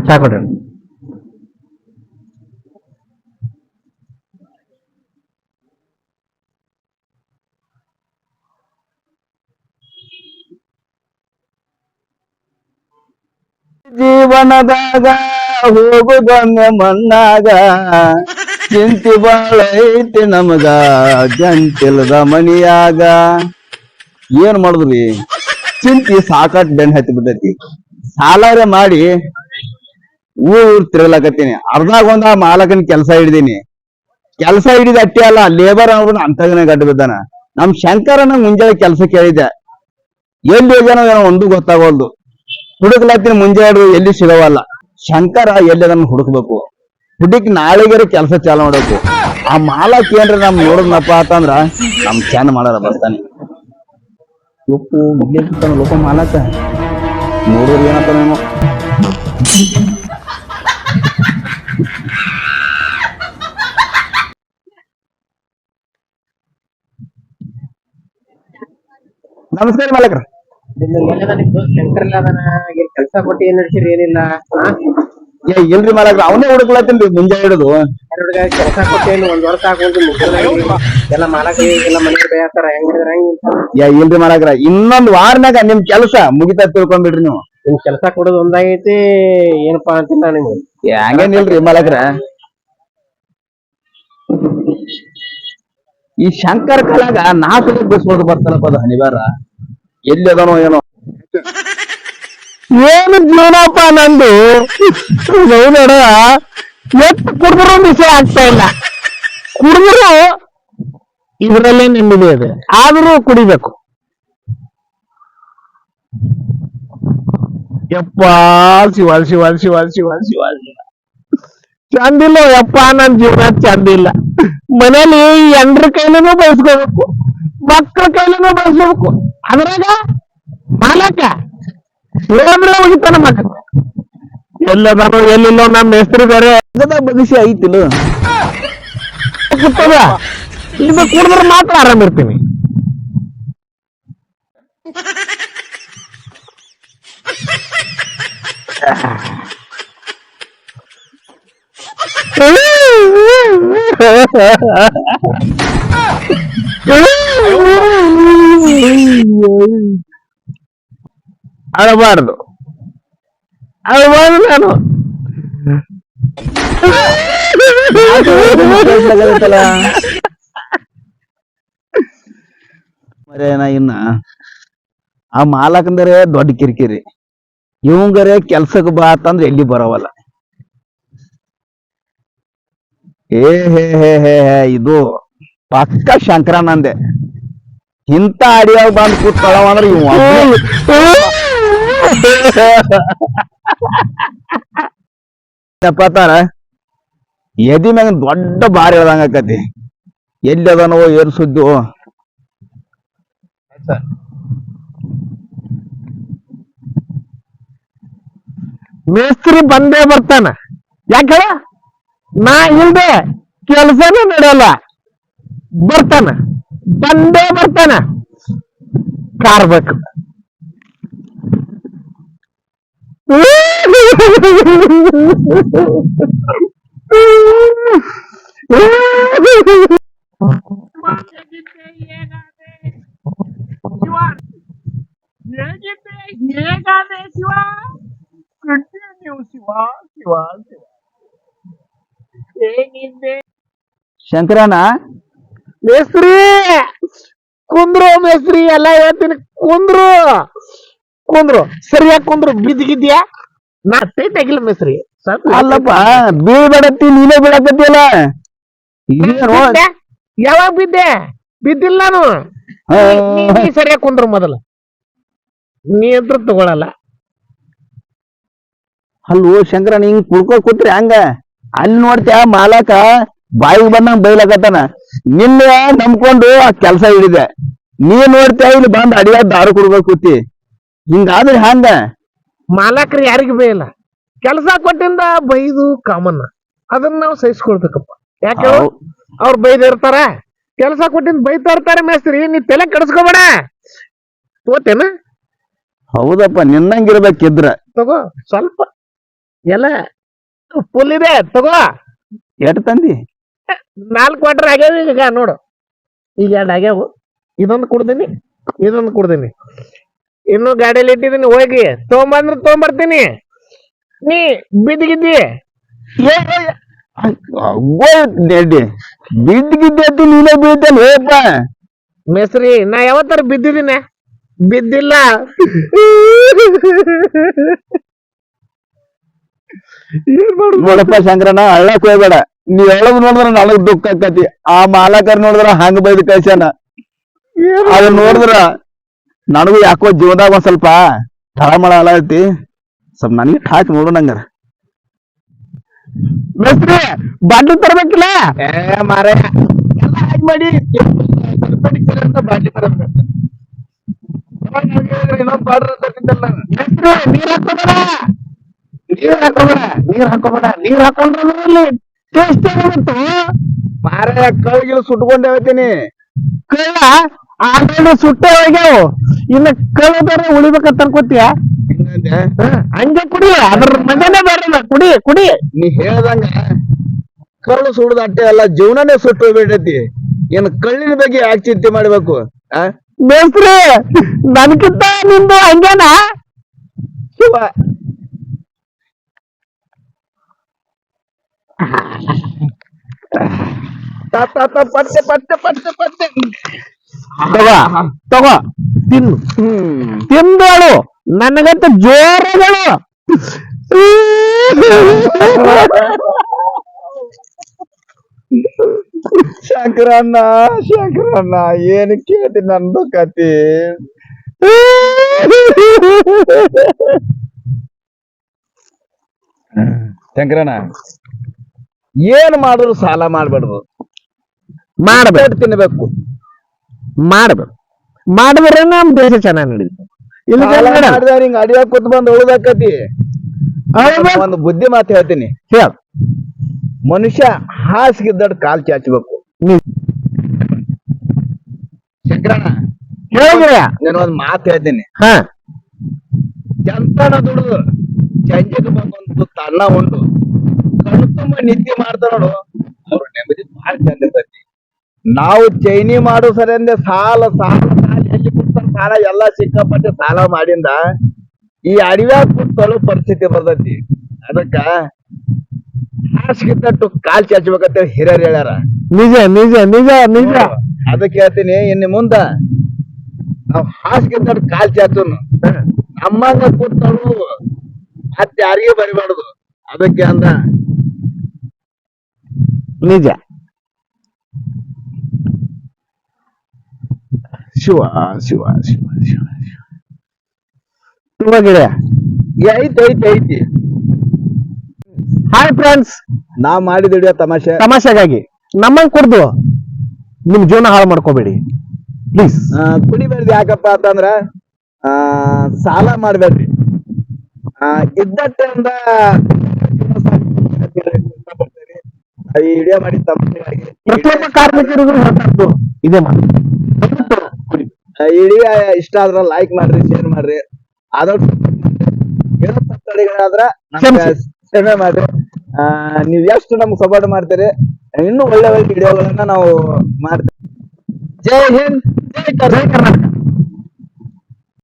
ಚಾ ಕೊಡ್ರಿ. ಜೀವನದಾಗ ಹೋಗುದೊಮ್ಮೆ ಮಣ್ಣಾಗ ಚಿಂತಿ ಬಾಳ ಐತಿ ನಮಗ ಗಂಟಿಲ್ದ ಮನಿಯಾಗ. ಏನ್ ಮಾಡುದ್ರಿ ಚಿಂತಿ ಸಾಕಟ್ ಬೆನ್ ಹತ್ತಿ ಬಿಟ್ಟೈತಿ. ಸಾಲಾರೆ ಮಾಡಿ ಊರ್ ತಿರ್ಲಾಕತ್ತೀನಿ. ಅರ್ಧಾಗ ಒಂದ ಮಾಲಕನ ಕೆಲಸ ಹಿಡಿದೀನಿ. ಕೆಲಸ ಹಿಡಿದ ಅಟ್ಟೆ ಅಲ್ಲ, ಲೇಬರ್ ಅವ್ರನ್ನ ಅಂತಗನೆ ಗಡ್ಡ ಬಿದ್ದಾನ. ನಮ್ ಶಂಕರನ ಮುಂಜಾನೆ ಕೆಲಸ ಕೇಳಿದ್ದೆ, ಎಲ್ಲಿ ಹೋಗ್ಯಾನೋ ಏನೋ ಒಂದು ಗೊತ್ತಾಗೋಲ್ದು. ಹುಡುಕ್ಲಾತೀನಿ ಮುಂಜಾನೆ ಎಲ್ಲಿ ಸಿಗವಲ್ಲ. ಶಂಕರ ಎಲ್ಲಿ ಅದನ್ನ ಹುಡುಕ್ಬೇಕು. ಹುಡುಕಿ ನಾಳೆಗಾರ ಕೆಲಸ ಚಾಲು ಮಾಡ್ಬೇಕು. ಆ ಮಾಲಕ್ ಏನ್ರ ನಮ್ ನೋಡಿದ್ನಪ್ಪ ಅಂತಂದ್ರ ನಮ್ ಚೆಂದ ಮಾಡಾರ ಬರ್ತಾನೆ. ಉಪ್ಪು ಮುಗ್ಲಿರ್ತಾನ ಲೋಕ ಮಾಲಕ ನೋಡೋರು ಏನಂತಾನೇನೋ. ನಮಸ್ಕಾರ ಮಾಲಕ್ರ. ಶಂಕರ್ ಕೆಲಸ ಕೊಟ್ಟು ಏನ್ ನಡ್ಸಿರಿ? ಏನಿಲ್ಲ ಇಲ್ರಿ ಮಾಲಕ್ರ, ಅವನೇ ಹುಡುಕ್ಲಾತೀನ್ರಿ ಮುಂಜಾನೆ ಹಿಡಿದು. ಕೆಲಸ ಕೊಟ್ಟೇನು ಒಂದ್ ವರ್ಷ ಹಾಕೊಂಡು ಎಲ್ಲ ಮಾಲಕ ಎಲ್ಲ ಮನೆಗೆ ಬೇಯಾತಾರ. ಇಲ್ರಿ ಮಾಲಕ್ರ, ಇನ್ನೊಂದ್ ವಾರನಾಗ ನಿಮ್ ಕೆಲಸ ಮುಗಿತಾ ತಿಳ್ಕೊಂಡ್ಬಿಡ್ರಿ ನೀವು. ನಿಮ್ ಕೆಲಸ ಕೊಡೋದು ಒಂದಾಗೈತಿ, ಏನಪ್ಪಾ ಅಂತಿಲ್ಲ ನಿಮ್ಗೆ. ಹಂಗೇನಿಲ್ರಿ ಮಾಲಕ್ರ, ಈ ಶಂಕರ ಕಾಲಾಗ ನಾಲ್ಕು ಬಸ್ಬೋದು ಬರ್ತಾನಪ್ಪ. ಅದು ಅನಿವಾರ ಎಲ್ಲಿ ಅದನೋ ಏನೋ. ಏನು ಜೀವನಪ್ಪ ನಂದು. ನೋಡ ಎಷ್ಟು ಕುಡಿದ್ರು ವಿಷಯ ಆಗ್ತಾ ಇಲ್ಲ. ಕುಡಿದ್ರು ಇದ್ರಲ್ಲೇ ನೆಮ್ಮದಿ ಇದೆ, ಆದ್ರೂ ಕುಡಿಬೇಕು. ಯಪ್ಪ ಶಿವಾಲ್ ಶಿವಾಲ್ ಶಿವಾಲ್ ಶಿವಾಲ್ ಶಿವಾಲ್ ಚಂದಿಲ್ಲ ಯಪ್ಪ, ನನ್ ಜೀವನ ಚಂದಿಲ್ಲ. ಮನೇಲಿ ಎಂಡ್ರ ಕೈಲೂ ಬಯಸ್ಕೋಬೇಕು, ಮಕ್ಕಳ ಕೈಲೂ ಬಯಸ್ಕೋಬೇಕು. ಅದ್ರಾಗ ಮಾಲಕ ಅಂದ್ರೆ ಹೋಗಿತ್ತಾನ ಮಕ್ಕ ಎಲ್ಲದಾನು ಎಲ್ಲಿಲ್ಲೋ. ನಮ್ಮ ಹೆಸರು ಬೇರೆ ಬದಿಸಿ ಐತಿಲ್ಲ. ಕೂತದ ಇದು ಕುಡಿದ್ರೆ ಮಾತ್ರ ಆರಾಮ್ ಇರ್ತೀನಿ. ಅಳಬಾರ್ದು ನಾನು. ಮರೇನ ಇನ್ನ ಆ ಮಾಲಕಂದರೆ ದೊಡ್ಡ ಕಿರಿಕಿರಿ. ಇವಂಗರೆ ಕೆಲ್ಸಕ್ಕೆ ಬಾ ಅಂತಂದ್ರೆ ಎಲ್ಲಿ ಬರವಲ್ಲ. ಹೇ ಹೇ ಹೇ ಹೇ ಹೇ ಇದು ಪಕ್ಕ ಶಂಕರನಂದೆ. ಇಂತ ಅಡಿಯಾಗ ಬಂದ್ ಕೂತ್ಕೊಳ್ಳವ ಅಂದ್ರೆ ಇವ್ತಾರ ಎದಿ ಮ್ಯಾಗ ದೊಡ್ಡ ಬಾರಿ ಹೇಳ್ದಂಗ ಆಕತಿ. ಎಲ್ಲಿ ಅದನೋ ಏನ್ ಸುದ್ದಿ. ಮೇಸ್ತ್ರಿ ಬಂದೇ ಬರ್ತಾನ. ಯಾಕೆ ನಾ ಇಲ್ದೆ ಕೆಲಸನೇ ನಡೆಯಲ್ಲ. ಬರ್ತಾನ, ಬಂದೇ ಬರ್ತಾನ. ಕಾರ್ಬೇಕು. ಶಂಕರನ ಮೇಸ್ತ್ರಿ ಕುಂದ್ರು, ಮೇಸ್ತ್ರಿ ಎಲ್ಲ ಹೇಳ್ತೀನಿ. ಕುಂದ್ರು ಕುಂದ್ರು ಸರಿಯಾಗಿ ಕುಂದ್ರು. ಬಿದ್ದಿಗಿದ್ಯಾ? ನಾ ಟೈಟ್ ಆಗಿಲ್ಲ ಮೇಸ್ತ್ರಿ. ಅಲ್ಲಪ್ಪ, ಬೀಳ್ಬೇಡತ್ತಿ ನೀನೇ ಬೀಳಕತ್ತಿಯಲ್ಲ. ಯಾವಾಗ ಬಿದ್ದೆ? ಬಿದ್ದಿಲ್ಲ ನಾನು. ಸರಿಯಾಗಿ ಕುಂದ್ರು ಮೊದಲ. ನೀ ಎದ್ರು ತಗೊಳಲ್ಲ. ಅಲ್ವೋ ಶಂಕರನ, ಹಿಂಗ್ ಕುಳ್ಕೊ ಕೂತ್ರಿ ಹಂಗ? ಅಲ್ಲಿ ನೋಡ್ತ್ಯಾ ಮಾಲಕ ಬಾಯಿಗೆ ಬಂದಂಗ ಬೈಲಕತ್ತಾನ. ನಿನ್ನೆ ನಂಬ್ಕೊಂಡು ಆ ಕೆಲ್ಸ ಹಿಡಿದೆ. ನೀ ನೋಡ್ತ್ಯಾ ಇಲ್ಲಿ ಬಂದ್ ಅಡಿಯಾದ ದಾರು ಕುಡ್ಬೇಕು ಕೂತಿ. ಹಿಂಗಾದ್ರೆ ಹಂಗ? ಮಾಲಕ್ರಿ ಯಾರಿಗೂ ಬೇಯಲ್ಲ. ಕೆಲಸ ಕೊಟ್ಟಿಂದ ಬೈದು ಕಾಮನ್, ಅದನ್ನ ನಾವು ಸಹಿಸ್ಕೊಳ್ಬೇಕಪ್ಪ. ಯಾಕೆ ಅವ್ರು ಬೈದಿರ್ತಾರ, ಕೆಲಸ ಕೊಟ್ಟಿಂದ ಬೈತಾ ಇರ್ತಾರೆ. ಮೇಸ್ತ್ರಿ ನೀ ತಲೆ ಕೆಡಿಸ್ಕೋಬೇಡ. ತಗೋತೇನ? ಹೌದಪ್ಪ, ನಿನ್ನಂಗಿರ್ಬೇಕಿದ್ರ ತಗೋ ಸ್ವಲ್ಪ. ಎಲ್ಲ ಫುಲ್ ಇದೆ ತಗೋ. ಎಟ್ ತಂದಿ 4 ಕ್ವಾರ್ಟರ್ ಆಗ್ಯಾವ ಈಗ ನೋಡು. ಈಗ 2 ಆಗ್ಯಾವು. ಇದೊಂದು ಕುಡ್ದೀನಿ, ಇದೊಂದು ಕುಡ್ದೀನಿ. ಇನ್ನು ಗಾಡಿಯಲ್ಲಿ ಇಟ್ಟಿದ್ದೀನಿ, ಹೋಗಿ ತೊಗೊಂಬಂದ್ರೆ ತೊಗೊಂಬರ್ತೀನಿ. ನೀ ಬಿದ್ದಿಗಿದ್ದಿ ನೆಡ್ಡಿ ಬಿದ್ದಿದ್ದೆ ಅಂತ ನೀನೇ ಬೀಳ್ತೇನೆ ಹೇಳಪ್ಪ. ಮೇಸ್ರಿ, ನಾ ಯಾವತ್ತರ ಬಿದ್ದಿದ್ದೀನ? ಬಿದ್ದಿಲ್ಲ. ಏನ್ ಮಾಡುದು? ನೋಡಪ್ಪ ಶಂಕರಣ್ಣ, ಹಳ್ಳಕ್ ಹೋಗ್ಬೇಡ. ನೀವ್ ಹೇಳೋದ್ ನೋಡಿದ್ರ ನನಗ್ ದುಃಖ ಆಕತಿ. ಆ ಮಾಲಕರ್ ನೋಡಿದ್ರ ಹಂಗ ಬೈದ್ ಕಳ್ಸ್ಯಾನ. ಅದನ್ನ ನೋಡಿದ್ರ ನನಗೂ ಯಾಕೋ ಜೀವನದಾಗ ಒಂದ್ ಸ್ವಲ್ಪ ತಳಮಳ ಅಲತಿ. ಸ್ವಲ್ಪ ನನಗೆ ಹಾಕಿ ನೋಡು ನಂಗಾರ. ಮೇಸ್ತ್ರಿ, ಬಾಟ್ಲಿ ತರ್ಬೇಕಿಲ್ಲ? ಮಾರೇ ಎಲ್ಲ ಹಾಕಿ ಮಾಡಿ ಬಾಟ್ಲಿ ತರಬೇಕು. ಇನ್ನೊಂದ್ ಬಾಡ್ರ ತರ್ತಿದ್ದಲ್ಲ ನಾನು. ನೀರ್ ಹಾಕೋಬೇಡ, ನೀರ್ ಹಾಕೋಬೇಡ. ನೀರ್ ಹಾಕೊಂಡ್ರೆ ಟೇಸ್ಟ್ ಬರುತ್ತೆ. ಮಾರೇ ಕಳ್ಗಿಲ್ ಸುಟ್ಕೊಂಡೆ ಹೋಗ್ತೀನಿ. ಕಳ್ಳ ಆಲ್ರೆಡಿ ಸುಟ್ಟೆ ಹೋಗ್ಯಾವ. ಇನ್ನ ಕಳ್ಳ ಬೇರೆ ಉಳಿಬೇಕಂತ ಅನ್ಕೋತೀಯ? ಹಿಂಗಂದೆ ಹಂಗೆ ಕುಡಿ, ಅದ್ರ ಮಜಾನೇ ಬೇರೆ. ಕುಡಿ ಕುಡಿ. ನೀ ಹೇಳ್ದಂಗ ಕಳ್ಳು ಸುಡ್ದ ಅಟ್ಟೆ ಅಲ್ಲ, ಜೀವನನೇ ಸುಟ್ಟು ಹೋಗ್ಬಿಟ್ಟೈತಿ. ಏನ್ ಕಳ್ಳಿನ ಬಗ್ಗೆ ಯಾಕೆ ಚಿಂತೆ ಮಾಡ್ಬೇಕು? ಆ ಮೇಸ್ತ್ರಿ, ನನ್ಕಿಂತ ನಿಂದು ಹಂಗೇನಾ? ಶಿವ ಪಟ್ಟೆ ಪಟ್ಟೆ ಪಟ್ಟೆ ಪಟ್ಟೆ ತಗೋ ತಗೋ, ತಿನ್ನು. ತಿಂದಳು ನನಗಂತ ಜೋರಗಳು. ಶಂಕರಣ್ಣ, ಶಂಕರಣ್ಣ, ಏನ್ ಕೇಳ್ತಿ ನಂದು ಕತಿ? ಶಂಕರಣ್ಣ, ಏನ್ ಮಾಡಿದ್ರು ಸಾಲ ಮಾಡ್ಬೇಡ್ದು. ಮಾಡ್ಬೇಕು, ತಿನ್ಬೇಕು. ಮಾಡ್ಬೇಕು. ಮಾಡಿದ್ರೆ ನಮ್ ದೇಶ ಚೆನ್ನಾಗಿ ನಡೀತು. ಇಲ್ಲ ಹಿಂಗ ಅಡಿಯಾಗ ಕೂತ್ ಬಂದ್ ಉಳ್ದಾಕತಿ. ಒಂದು ಬುದ್ಧಿ ಮಾತು ಹೇಳ್ತೀನಿ. ಹೇಳ. ಮನುಷ್ಯ ಹಾಸಿಗಿದ್ದಡ್ ಕಾಲ್ ಚಾಚಬೇಕು. ಶಂಕರಣ್ಣ, ಹೇಳಿದ್ರಿ? ನಾನು ಒಂದ್ ಮಾತು ಹೇಳ್ತೀನಿ. ಹಾ, ಚಂತನ ದುಡಿದು ಸಂಜೆಗೆ ಬಂದೊಂದು ತನ್ನ ಉಂಡು ಕಣ್ಣು ತುಂಬ ನಿದ್ದೆ ಮಾಡ್ತಾರ ನೋಡು, ಅವ್ರ ನೆಮ್ಮದಿ ಬಹಳ ಚಂದ ಇರ್ತೈತಿ. ನಾವು ಚೈನಿ ಮಾಡೋ ಸರಿಯಂದೆ ಸಾಲ ಸಾಲ ಸಾಲ ಎಲ್ಲಿ ಕೊಡ್ತಾರ ಸಾಲ ಎಲ್ಲಾ ಸಿಕ್ಕಾಪಟ್ಟೆ ಸಾಲ ಮಾಡಿಂದ ಈ ಅಡವ್ಯಾಗ ಕೂತಳು ಪರಿಸ್ಥಿತಿ ಬರ್ತೈತಿ. ಅದಕ್ಕ ಹಾಸಿಗಿದ್ದಟ್ಟು ಕಾಲ್ ಚಾಚಬೇಕಂತ ಹಿರಿಯರು ಹೇಳ್ಯಾರ. ನಿಜ ನಿಜ ನಿಜ ನಿಜ. ಅದಕ್ಕೆ ಹೇಳ್ತೀನಿ, ಇನ್ನು ಮುಂದ ನಾವ್ ಹಾಸಿಗಿದ್ದಟ್ಟು ಕಾಲ್ ಚಾಚೋನು ನಮ್ಮಂಗ ಕೂತಳು ಮತ್ತೆ ಯಾರಿಗೆ ಬರಿಬಾರ್ದು. ಅದಕ್ಕೆ ಅಂದ ನಿಜ. ಶಿವ ಶಿವ ಶಿವ ಶಿವ ತುಂಬಾ ಗಿಡ ಐತಿ ಐತಿ ಐತಿ. ಹಾಯ್ ಫ್ರೆಂಡ್ಸ್, ನಾವ್ ಮಾಡಿದ ಹಿಡಿಯೋ ತಮಾಷೆ ತಮಾಷೆಗಾಗಿ ನಮ್ಮಂಗ್ ಕುಡ್ದು ನಿಮ್ ಜೀವನ ಹಾಳು ಮಾಡ್ಕೋಬೇಡಿ ಪ್ಲೀಸ್. ಕುಡಿಬೇಡ್ರಿ. ಯಾಕಪ್ಪ ಅಂತಂದ್ರ ಸಾಲ ಮಾಡ್ಬೇಡ್ರಿ. ಇದ್ದಟ್ಟಿಂದ ಈ ವಿಡಿಯೋ ಮಾಡಿ ತಮಾಷೆಗಾಗಿ ಪ್ರತಿಯೊಬ್ಬ ಕಾರ್ಮಿಕರಿಗೂ ಹೇಳ್ತಾರದು ಇದೇ ಮಾತು. ಈ ವಿಡಿಯೋ ಇಷ್ಟ ಆದ್ರ ಲೈಕ್ ಮಾಡ್ರಿ, ಶೇರ್ ಮಾಡ್ರಿ. ಆದಷ್ಟು ಏನೋ ತಪ್ಪುಗಳಾದ್ರ ನಮ್ಗೆ ಕ್ಷಮೆ ಮಾಡ್ರಿ. ನೀವ್ ಎಷ್ಟು ನಮ್ಗೆ ಸಪೋರ್ಟ್ ಮಾಡ್ತೀರಿ, ಇನ್ನೂ ಒಳ್ಳೆ ಒಳ್ಳೆ ವಿಡಿಯೋಗಳನ್ನ ನಾವು ಮಾಡ್ತೀವಿ. ಜೈ ಹಿಂದ್, ಜೈ ಕರ್ನಾಟಕ.